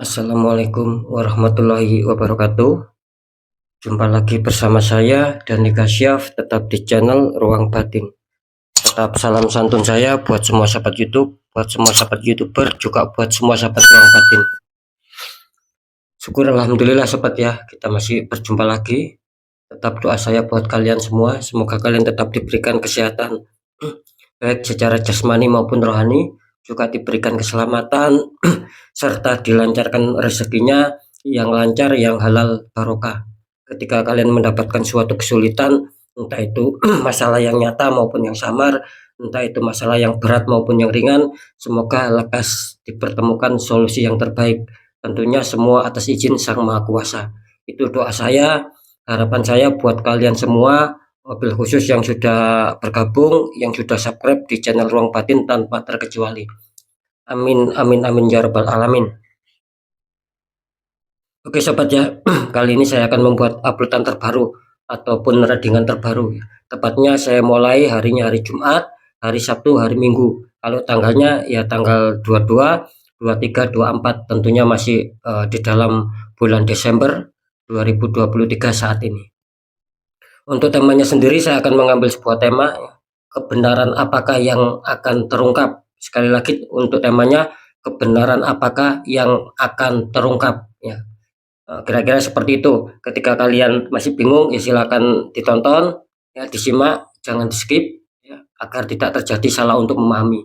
Assalamualaikum warahmatullahi wabarakatuh. Jumpa lagi bersama saya Dani Kasyaf, tetap di channel Ruang Batin. Tetap salam santun saya buat semua sahabat YouTube, buat semua sahabat YouTuber, juga buat semua sahabat Ruang Batin. Syukur alhamdulillah sobat ya, kita masih berjumpa lagi. Tetap doa saya buat kalian semua, semoga kalian tetap diberikan kesehatan baik secara jasmani maupun rohani, juga diberikan keselamatan serta dilancarkan rezekinya yang lancar, yang halal barokah. Ketika kalian mendapatkan suatu kesulitan, entah itu masalah yang nyata maupun yang samar, entah itu masalah yang berat maupun yang ringan, semoga lekas dipertemukan solusi yang terbaik, tentunya semua atas izin Sang Maha Kuasa. Itu doa saya, harapan saya buat kalian semua, mobil khusus yang sudah bergabung, yang sudah subscribe di channel Ruang Batin tanpa terkecuali. Amin amin amin ya rabbal alamin. Oke sobat ya, kali ini saya akan membuat uploadan terbaru ataupun readingan terbaru. Tepatnya saya mulai harinya hari Jumat, hari Sabtu, hari Minggu. Kalau tanggalnya ya tanggal 22, 23, 24, tentunya masih di dalam bulan Desember 2023 saat ini. Untuk temanya sendiri saya akan mengambil sebuah tema, kebenaran apakah yang akan terungkap. Sekali lagi untuk temanya, kebenaran apakah yang akan terungkap ya. Kira-kira seperti itu. Ketika kalian masih bingung ya silakan ditonton ya, disimak, jangan di skip ya, agar tidak terjadi salah untuk memahami.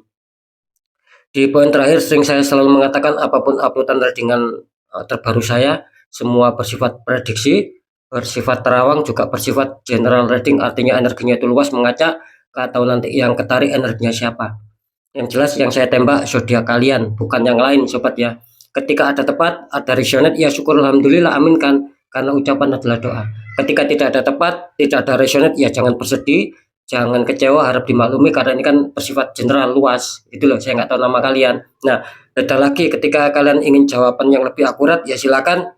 Di poin terakhir sering saya selalu mengatakan apapun uploadan readingan terbaru saya semua bersifat prediksi, bersifat terawang, juga bersifat general reading, artinya energinya itu luas mengacak atau nanti yang ketarik energinya siapa. Yang jelas yang saya tembak zodiak kalian, bukan yang lain sobat ya. Ketika ada tepat, ada resonate, ya syukur alhamdulillah, amin kan, karena ucapan adalah doa. Ketika tidak ada tepat, tidak ada resonate, ya jangan bersedih, jangan kecewa, harap dimaklumi karena ini kan bersifat general luas gitu loh. Saya nggak tahu nama kalian. Nah, beda lagi ketika kalian ingin jawaban yang lebih akurat, ya silakan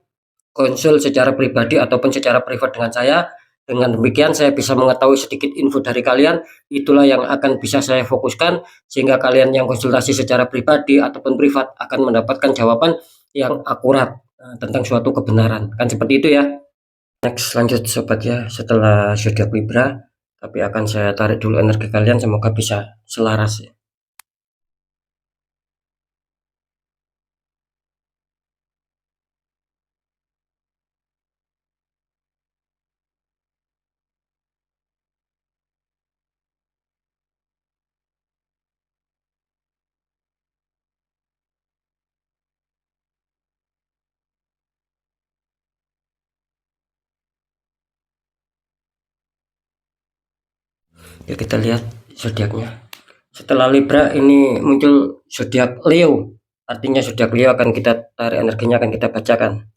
konsul secara pribadi ataupun secara privat dengan saya. Dengan demikian saya bisa mengetahui sedikit info dari kalian, itulah yang akan bisa saya fokuskan sehingga kalian yang konsultasi secara pribadi ataupun privat akan mendapatkan jawaban yang akurat tentang suatu kebenaran. Kan seperti itu ya. Next lanjut sobat ya, setelah zodiak Libra, tapi akan saya tarik dulu energi kalian, semoga bisa selaras ya. Ya kita lihat zodiaknya. Setelah Libra ini muncul zodiak Leo. Artinya zodiak Leo akan kita tarik energinya, akan kita bacakan.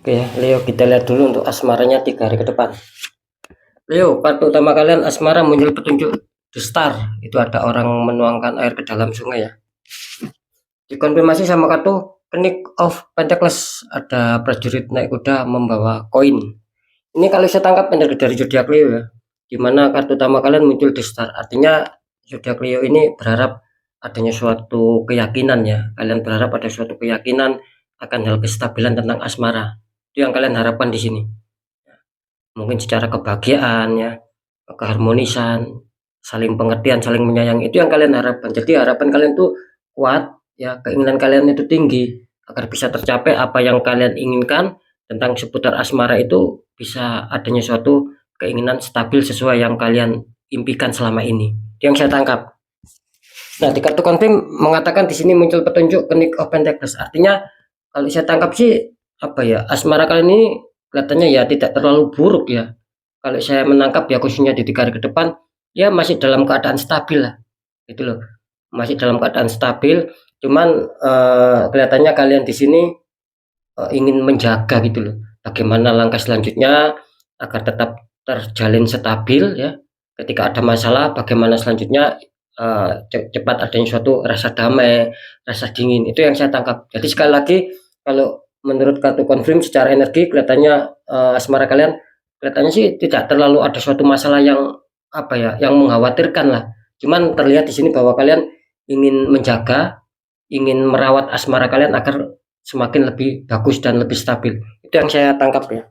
Oke ya, Leo, kita lihat dulu untuk asmaranya 3 hari ke depan. Leo, kartu utama kalian asmara muncul petunjuk The Star. Itu ada orang menuangkan air ke dalam sungai ya. Dikonfirmasi sama kartu Knight of Pentacles, ada prajurit naik kuda membawa koin. Ini kalau saya tangkap energi dari zodiak Leo ya. Dimana kartu utama kalian muncul The Star, artinya zodiak Leo ini berharap adanya suatu keyakinan ya. Kalian berharap ada suatu keyakinan akan hal kestabilan tentang asmara. Itu yang kalian harapkan di sini. mungkin secara kebahagiaan ya, keharmonisan, saling pengertian, saling menyayangi, itu yang kalian harapkan. Jadi harapan kalian tuh kuat ya, keinginan kalian itu tinggi agar bisa tercapai apa yang kalian inginkan tentang seputar asmara, itu bisa adanya suatu keinginan stabil sesuai yang kalian impikan selama ini. Itu yang saya tangkap. Nah, di kartu konfirm mengatakan di sini muncul petunjuk Knight of Pentacles. Artinya kalau saya tangkap sih apa ya, asmara kalian ini kelihatannya ya tidak terlalu buruk ya. Kalau saya menangkap ya, khususnya di 3 hari ke depan ya masih dalam keadaan stabil lah. Gitu loh. Masih dalam keadaan stabil, cuman kelihatannya kalian di sini ingin menjaga gitu loh. Bagaimana langkah selanjutnya agar tetap terjalin stabil ya. Ketika ada masalah, bagaimana selanjutnya cepat adanya suatu rasa damai, rasa dingin. Itu yang saya tangkap. Jadi sekali lagi, kalau menurut kartu konfirm secara energi kelihatannya asmara kalian kelihatannya sih tidak terlalu ada suatu masalah yang apa ya, yang mengkhawatirkan lah. Cuman terlihat di sini bahwa kalian ingin menjaga, ingin merawat asmara kalian agar semakin lebih bagus dan lebih stabil. Itu yang saya tangkap ya.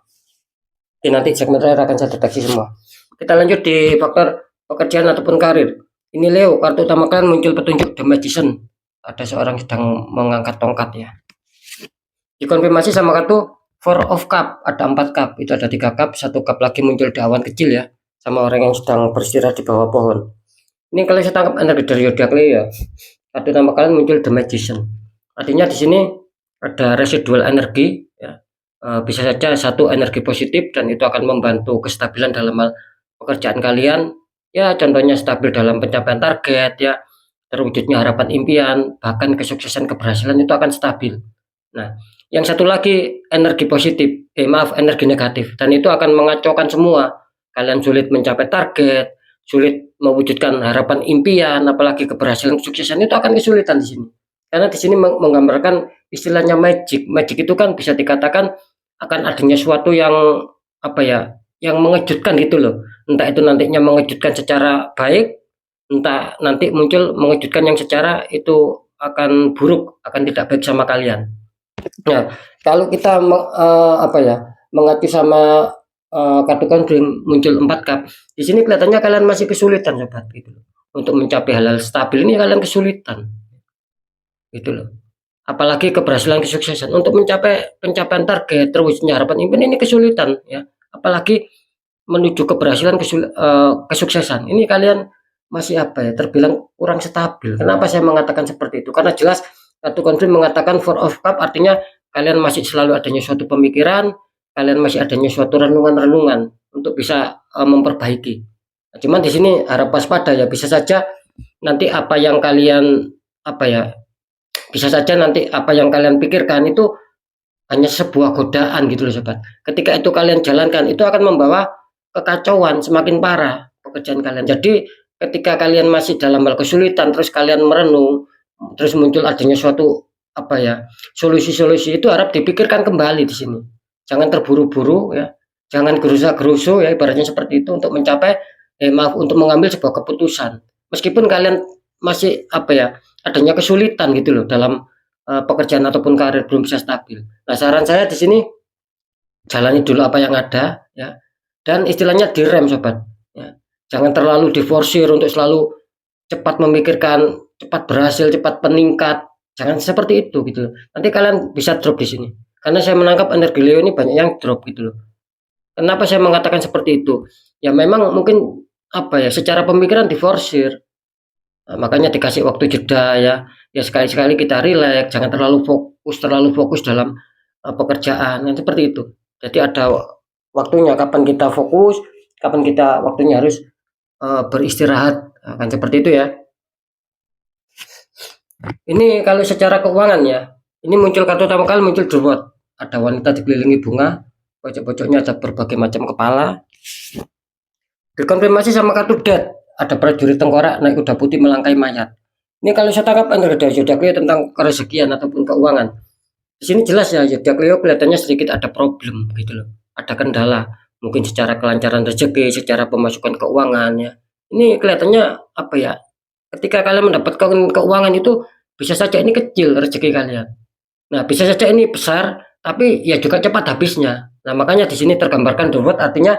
Oke, nanti segmen terakhir akan saya deteksi semua. Kita lanjut di faktor pekerjaan ataupun karir. Ini Leo, kartu utama kalian muncul petunjuk The Magician. Ada seorang sedang mengangkat tongkat ya. Dikonfirmasi sama kartu Four of Cup, ada 4 cup. Itu ada 3 cup, 1 cup lagi muncul di awan kecil ya. Sama orang yang sedang beristirahat di bawah pohon. Ini kalau saya tangkap energi dari Zodiac Leo ya. Kartu utama kalian muncul The Magician. Artinya di sini ada residual energi ya. Bisa saja satu energi positif dan itu akan membantu kestabilan dalam hal pekerjaan kalian ya, contohnya stabil dalam pencapaian target ya, terwujudnya harapan impian, bahkan kesuksesan keberhasilan itu akan stabil. Nah, yang satu lagi energi positif, energi negatif, dan itu akan mengacaukan semua. Kalian sulit mencapai target, sulit mewujudkan harapan impian, apalagi keberhasilan kesuksesan itu akan kesulitan di sini. Karena di sini menggambarkan istilahnya magic. Magic itu kan bisa dikatakan akan adanya suatu yang apa ya, yang mengejutkan gitu loh. Entah itu nantinya mengejutkan secara baik, entah nanti muncul mengejutkan yang secara itu akan buruk, akan tidak baik sama kalian. Nah, kalau kita apa ya, mengacu sama kartu konfirm muncul 4 cup. Di sini kelihatannya kalian masih kesulitan sobat gitu loh. Untuk mencapai hal-hal stabil ini kalian kesulitan. Gitu loh. Apalagi keberhasilan kesuksesan untuk mencapai pencapaian target, terwujudnya harapan impian ini kesulitan ya. Apalagi menuju keberhasilan kesuksesan. Ini kalian masih apa ya, terbilang kurang stabil. Kenapa saya mengatakan seperti itu? Karena jelas kartu konfirm mengatakan Four of Cup, artinya kalian masih selalu adanya suatu pemikiran, kalian masih adanya suatu renungan-renungan untuk bisa memperbaiki. Nah, cuman di sini harap waspada ya, bisa saja nanti apa yang kalian apa ya, bisa saja nanti apa yang kalian pikirkan itu hanya sebuah godaan gitu loh sobat. Ketika itu kalian jalankan, itu akan membawa kekacauan semakin parah pekerjaan kalian. Jadi ketika kalian masih dalam hal kesulitan, terus kalian merenung, terus muncul adanya suatu apa ya, solusi-solusi, itu harap dipikirkan kembali di sini. Jangan terburu-buru ya, jangan gerusa-gerusu ya, ibaratnya seperti itu untuk mencapai untuk mengambil sebuah keputusan. Meskipun kalian masih apa ya, adanya kesulitan gitu loh dalam pekerjaan ataupun karir belum bisa stabil. Nah, saran saya di sini jalani dulu apa yang ada ya, dan istilahnya direm sobat ya. Jangan terlalu diforsir untuk selalu cepat memikirkan, cepat berhasil, cepat meningkat. Jangan seperti itu gitu loh. Nanti kalian bisa drop di sini. Karena saya menangkap energi Leo ini banyak yang drop gitu loh. Kenapa saya mengatakan seperti itu? Ya memang mungkin apa ya, secara pemikiran diforsir. Nah, makanya dikasih waktu jeda ya. Ya sekali-sekali kita rileks, jangan terlalu fokus dalam pekerjaan. Nah, seperti itu. Jadi ada waktunya kapan kita fokus, kapan kita waktunya harus beristirahat. Nah, kan seperti itu ya. Ini kalau secara keuangan ya. Ini muncul kartu utama kali muncul The World. Ada wanita dikelilingi bunga, pojok-pojoknya ada berbagai macam kepala. Dikonfirmasi sama kartu Death. Ada prajurit tengkorak naik kuda putih melangkai mayat. Ini kalau saya tangkap energi dari Zodiac Leo tentang kerezekian ataupun keuangan. Di sini jelas ya, Zodiac Leo kelihatannya sedikit ada problem gitu loh. Ada kendala, mungkin secara kelancaran rezeki, secara pemasukan keuangan ya. Ini kelihatannya apa ya? Ketika kalian mendapatkan keuangan itu bisa saja ini kecil rezeki kalian. Nah, bisa saja ini besar, tapi ya juga cepat habisnya. Nah, makanya di sini tergambarkan The World, artinya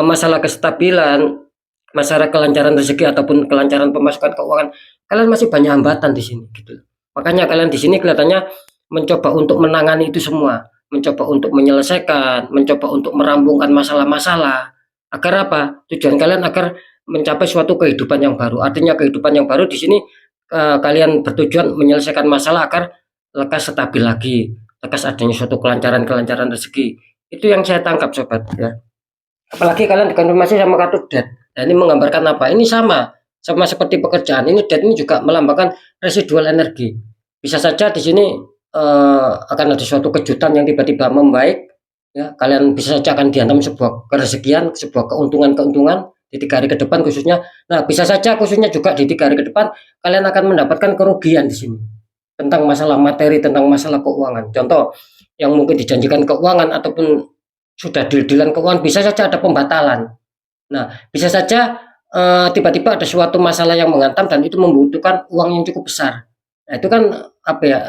masalah kestabilan, masalah kelancaran rezeki ataupun kelancaran pemasukan keuangan, kalian masih banyak hambatan di sini gitu. Makanya kalian di sini kelihatannya mencoba untuk menangani itu semua, mencoba untuk menyelesaikan, mencoba untuk merampungkan masalah-masalah. Agar apa? Tujuan kalian agar mencapai suatu kehidupan yang baru. Artinya kehidupan yang baru di sini kalian bertujuan menyelesaikan masalah agar lekas stabil lagi, lekas adanya suatu kelancaran-kelancaran rezeki. Itu yang saya tangkap sobat ya. Apalagi kalian dikonfirmasi sama kartu debt. Nah, ini menggambarkan apa? Ini sama seperti pekerjaan. Ini debt ini juga melambangkan residual energi. Bisa saja di sini akan ada suatu kejutan yang tiba-tiba membaik. Ya, kalian bisa saja akan dihantam sebuah kerezekian, sebuah keuntungan-keuntungan di 3 hari ke depan khususnya. Nah, bisa saja khususnya juga di 3 hari ke depan kalian akan mendapatkan kerugian di sini tentang masalah materi, tentang masalah keuangan. Contoh yang mungkin dijanjikan keuangan ataupun sudah deal-dealan keuangan bisa saja ada pembatalan. Nah, bisa saja tiba-tiba ada suatu masalah yang menghantam dan itu membutuhkan uang yang cukup besar. Nah, itu kan apa ya?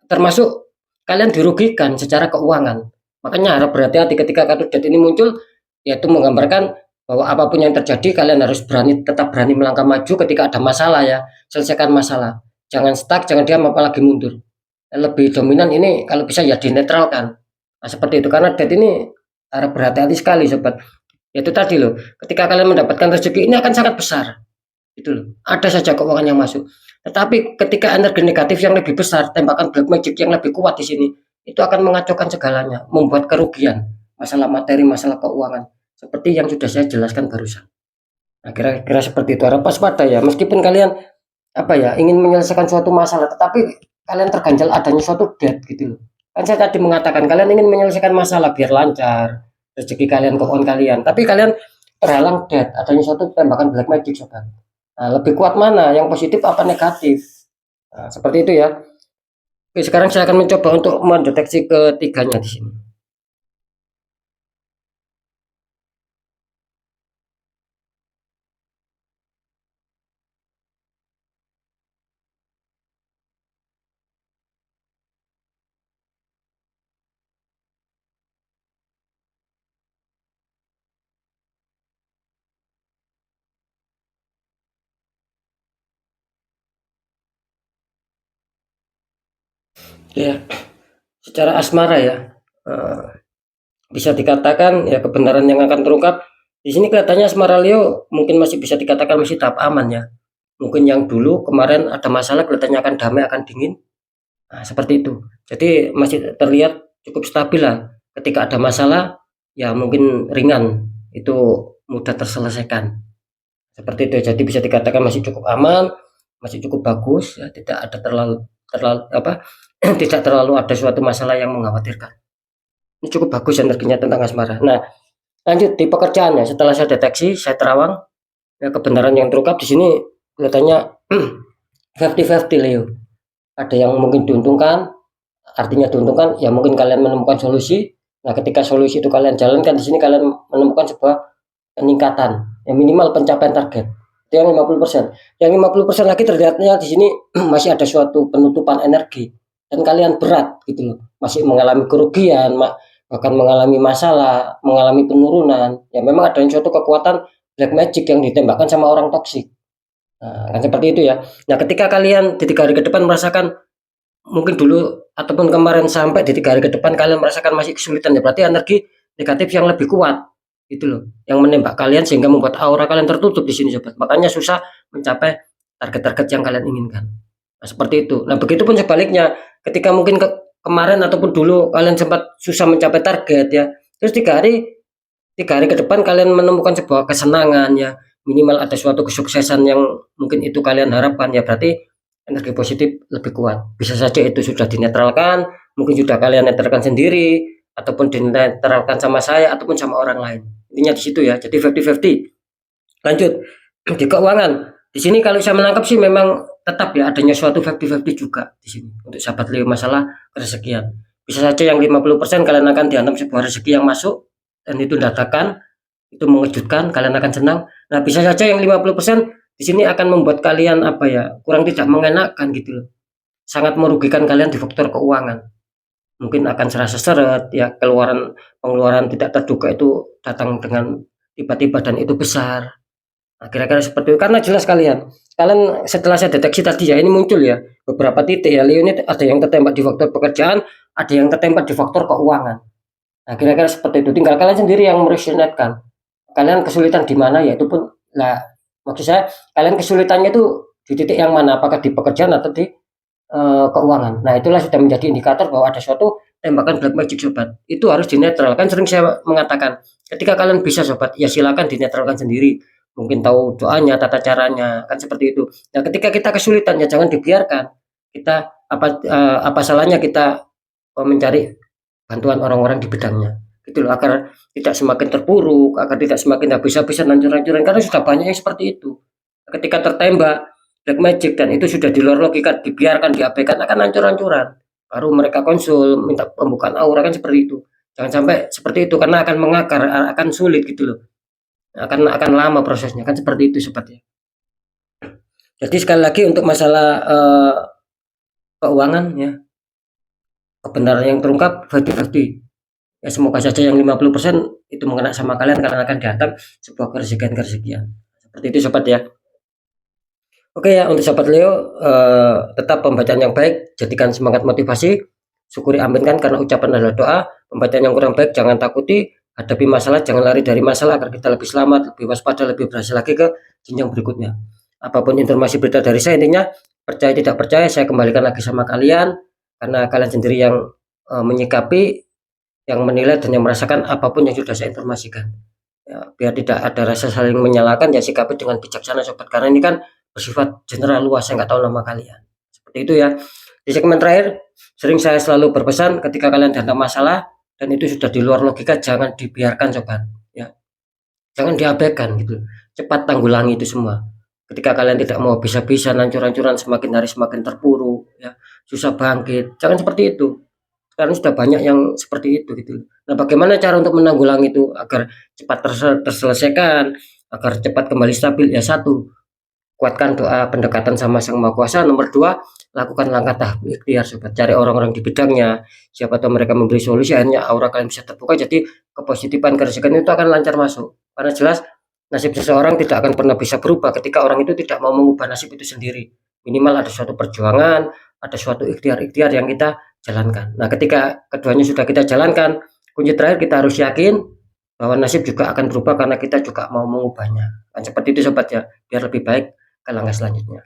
Termasuk kalian dirugikan secara keuangan. Makanya harap berhati-hati ketika kartu debt ini muncul, yaitu menggambarkan bahwa apapun yang terjadi kalian harus tetap berani melangkah maju ketika ada masalah ya. Selesaikan masalah. Jangan stuck, jangan diam apalagi mundur. Lebih dominan ini kalau bisa ya dinetralkan. Nah, seperti itu karena debt ini harap berhati-hati sekali sobat. Ya itu tadi loh, ketika kalian mendapatkan rezeki ini akan sangat besar. Itu loh. Ada saja keuangan yang masuk. Tetapi ketika energi negatif yang lebih besar, tembakan black magic yang lebih kuat di sini, itu akan mengacaukan segalanya, membuat kerugian, masalah materi, masalah keuangan, seperti yang sudah saya jelaskan barusan. Nah, kira-kira seperti itu. Harap waspada ya, meskipun kalian apa ya, ingin menyelesaikan suatu masalah, tetapi kalian terganjal adanya suatu debt gitu loh. Kan saya tadi mengatakan kalian ingin menyelesaikan masalah biar lancar, rezeki kalian, keuangan kalian, tapi kalian terhalang debt, adanya suatu tembakan black magic sobat. Nah, lebih kuat mana? Yang positif apa negatif? Nah, seperti itu ya. Oke, sekarang saya akan mencoba untuk mendeteksi ketiganya di sini. Ya, secara asmara ya, eh, bisa dikatakan ya kebenaran yang akan terungkap. Di sini kelihatannya asmara Leo mungkin masih bisa dikatakan masih tahap aman ya. Mungkin yang dulu kemarin ada masalah kelihatannya akan damai, akan dingin. Nah, seperti itu. Jadi masih terlihat cukup stabil lah. Ketika ada masalah, ya mungkin ringan, itu mudah terselesaikan. Seperti itu. Jadi bisa dikatakan masih cukup aman, masih cukup bagus, ya tidak ada terlalu terlalu apa? Tidak terlalu ada suatu masalah yang mengkhawatirkan. Ini cukup bagus energinya tentang asmara. Nah, lanjut di pekerjaannya. Setelah saya deteksi, saya terawang, ya kebenaran yang terungkap di sini kelihatannya 50-50 Leo. Ada yang mungkin diuntungkan, artinya diuntungkan, ya mungkin kalian menemukan solusi. Nah, ketika solusi itu kalian jalankan di sini kalian menemukan sebuah peningkatan, yang minimal pencapaian target. Itu yang 50%. Yang 50% lagi terlihatnya di sini masih ada suatu penutupan energi dan kalian berat gitu loh. Masih mengalami kerugian, bahkan mengalami masalah, mengalami penurunan. Ya memang ada suatu kekuatan black magic yang ditembakkan sama orang toksik. Nah, kan seperti itu ya. Nah, ketika kalian di 3 hari ke depan merasakan mungkin dulu ataupun kemarin sampai di 3 hari ke depan kalian merasakan masih kesulitan ya berarti energi negatif yang lebih kuat itu loh yang menembak kalian sehingga membuat aura kalian tertutup di sini sobat, makanya susah mencapai target-target yang kalian inginkan. Nah, seperti itu. Nah, begitupun sebaliknya ketika mungkin kemarin ataupun dulu kalian sempat susah mencapai target ya, terus 3 hari ke depan kalian menemukan sebuah kesenangan ya, minimal ada suatu kesuksesan yang mungkin itu kalian harapkan ya, berarti energi positif lebih kuat. Bisa saja itu sudah dinetralkan, mungkin sudah kalian netralkan sendiri, ataupun dinetralkan sama saya, ataupun sama orang lain. Intinya di situ ya, jadi 50-50. Lanjut, di keuangan. Di sini kalau saya menangkap sih memang tetap ya adanya suatu 50-50 juga di sini. Untuk sahabat Leo masalah kerezekian. Bisa saja yang 50% kalian akan dihantam sebuah rezeki yang masuk, dan itu dadakan, itu mengejutkan, kalian akan senang. Nah, bisa saja yang 50% di sini akan membuat kalian apa ya, kurang tidak mengenakan gitu loh. Sangat merugikan kalian di faktor keuangan. Mungkin akan serasa seret ya, pengeluaran tidak terduga itu datang dengan tiba-tiba dan itu besar. Nah, kira-kira seperti itu. Karena jelas kalian setelah saya deteksi tadi ya, ini muncul ya beberapa titik ya, Leo ini ada yang tertembak di faktor pekerjaan, ada yang tertembak di faktor keuangan. Nah, kira-kira seperti itu. Tinggal kalian sendiri yang meresenetkan. Kalian kesulitan di mana ya itu pun lah, maksud saya kalian kesulitannya itu di titik yang mana, apakah di pekerjaan atau di keuangan. Nah, itulah sudah menjadi indikator bahwa ada suatu tembakan black magic sobat. Itu harus dinetralkan. Sering saya mengatakan, ketika kalian bisa sobat, ya silakan dinetralkan sendiri. Mungkin tahu doanya, tata caranya, kan seperti itu. Nah, ketika kita kesulitan ya jangan dibiarkan. Kita apa salahnya kita mencari bantuan orang-orang di bidangnya. Gitu loh, agar tidak semakin terpuruk, agar tidak semakin habis-habisan hancur-hancuran, karena sudah banyak yang seperti itu. Ketika tertembak black magic dan itu sudah di luar logika, dibiarkan, diabaikan, akan hancur-hancuran. Baru mereka konsul, minta pembukaan aura, kan seperti itu. Jangan sampai seperti itu, karena akan mengakar, akan sulit gitu loh. Akan lama prosesnya, kan seperti itu sepertinya. Jadi sekali lagi untuk masalah keuangan ya, kebenaran yang terungkap 50-50. Ya semoga saja yang 50% itu mengena sama kalian, karena akan dihantam sebuah kerezekian. Seperti itu sobat ya. Oke ya, untuk sobat Leo, tetap pembacaan yang baik, jadikan semangat motivasi, syukuri aminkan karena ucapan adalah doa. Pembacaan yang kurang baik jangan takuti, hadapi masalah, jangan lari dari masalah, agar kita lebih selamat, lebih waspada, lebih berhasil lagi ke jenjang berikutnya. Apapun informasi berita dari saya, intinya percaya tidak percaya saya kembalikan lagi sama kalian, karena kalian sendiri yang menyikapi, yang menilai dan yang merasakan apapun yang sudah saya informasikan. Ya, biar tidak ada rasa saling menyalahkan, ya sikapi dengan bijaksana sobat, karena ini kan bersifat general luas, saya nggak tahu nama kalian. Seperti itu ya. Di segmen terakhir, sering saya selalu berpesan ketika kalian dihantam masalah dan itu sudah di luar logika, jangan dibiarkan sobat. Ya, jangan diabaikan gitu. Cepat tanggulangi itu semua. Ketika kalian tidak mau bisa-bisa hancur-hancuran, semakin hari semakin terpuruk, ya, susah bangkit. Jangan seperti itu. Sekarang sudah banyak yang seperti itu gitu. Nah, bagaimana cara untuk menanggulangi itu agar cepat terselesaikan, agar cepat kembali stabil? Ya satu, kuatkan doa pendekatan sama Sang Maha Kuasa. Nomor dua, lakukan langkah tahap ikhtiar sobat. Cari orang-orang di bidangnya, siapa tahu mereka memberi solusi, akhirnya aura kalian bisa terbuka. Jadi kepositifan, kerezekian itu akan lancar masuk. Karena jelas nasib seseorang tidak akan pernah bisa berubah ketika orang itu tidak mau mengubah nasib itu sendiri. Minimal ada suatu perjuangan, ada suatu ikhtiar-ikhtiar yang kita jalankan. Nah, ketika keduanya sudah kita jalankan, kunci terakhir kita harus yakin bahwa nasib juga akan berubah karena kita juga mau mengubahnya. Kan seperti itu sobat ya, biar lebih baik ke langkah selanjutnya.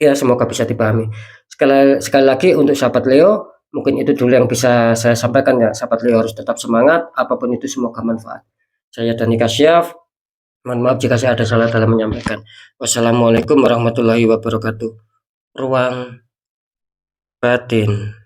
Ya, semoga bisa dipahami. Sekali lagi untuk sahabat Leo, mungkin itu dulu yang bisa saya sampaikan ya. Sahabat Leo harus tetap semangat, apapun itu semoga manfaat. Saya Dani Kasyaf, mohon maaf jika saya ada salah dalam menyampaikan. Wassalamualaikum warahmatullahi wabarakatuh. Ruang batin.